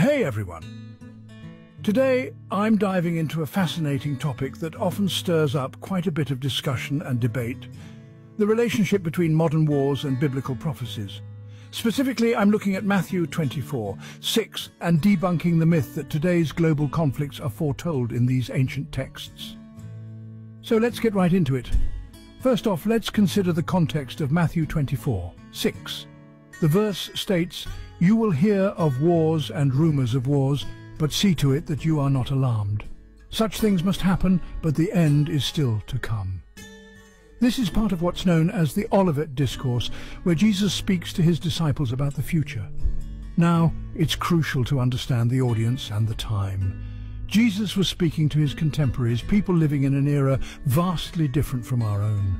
Hey everyone! Today I'm diving into a fascinating topic that often stirs up quite a bit of discussion and debate: the relationship between modern wars and biblical prophecies. Specifically, I'm looking at Matthew 24:6 and debunking the myth that today's global conflicts are foretold in these ancient texts. So let's get right into it. First off, let's consider the context of Matthew 24:6. The verse states, "You will hear of wars and rumors of wars, but see to it that you are not alarmed. Such things must happen, but the end is still to come." This is part of what's known as the Olivet Discourse, where Jesus speaks to his disciples about the future. Now, it's crucial to understand the audience and the time. Jesus was speaking to his contemporaries, people living in an era vastly different from our own.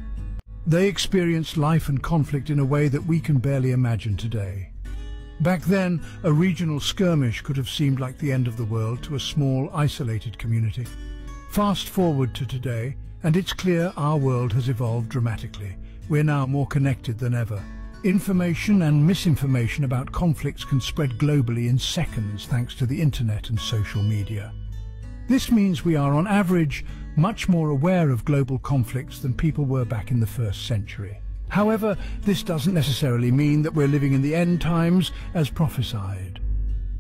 They experienced life and conflict in a way that we can barely imagine today. Back then, a regional skirmish could have seemed like the end of the world to a small, isolated community. Fast forward to today, and it's clear our world has evolved dramatically. We're now more connected than ever. Information and misinformation about conflicts can spread globally in seconds thanks to the internet and social media. This means we are, on average, much more aware of global conflicts than people were back in the first century. However, this doesn't necessarily mean that we're living in the end times as prophesied.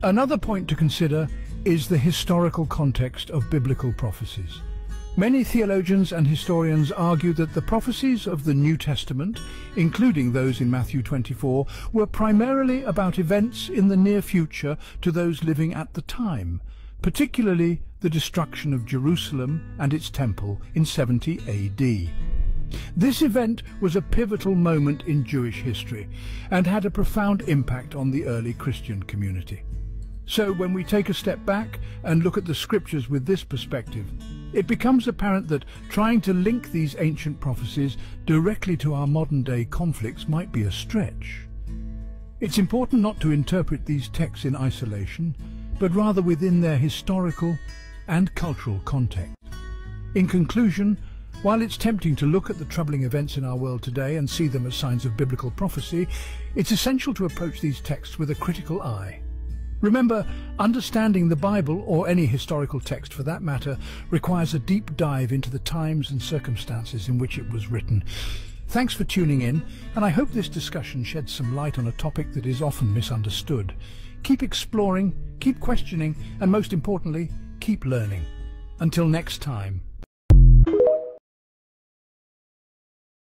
Another point to consider is the historical context of biblical prophecies. Many theologians and historians argue that the prophecies of the New Testament, including those in Matthew 24, were primarily about events in the near future to those living at the time, particularly the destruction of Jerusalem and its temple in 70 AD. This event was a pivotal moment in Jewish history and had a profound impact on the early Christian community. So when we take a step back and look at the scriptures with this perspective, it becomes apparent that trying to link these ancient prophecies directly to our modern-day conflicts might be a stretch. It's important not to interpret these texts in isolation, but rather within their historical and cultural context. In conclusion, while it's tempting to look at the troubling events in our world today and see them as signs of biblical prophecy, it's essential to approach these texts with a critical eye. Remember, understanding the Bible, or any historical text for that matter, requires a deep dive into the times and circumstances in which it was written. Thanks for tuning in, and I hope this discussion sheds some light on a topic that is often misunderstood. Keep exploring, keep questioning, and most importantly, keep learning. Until next time.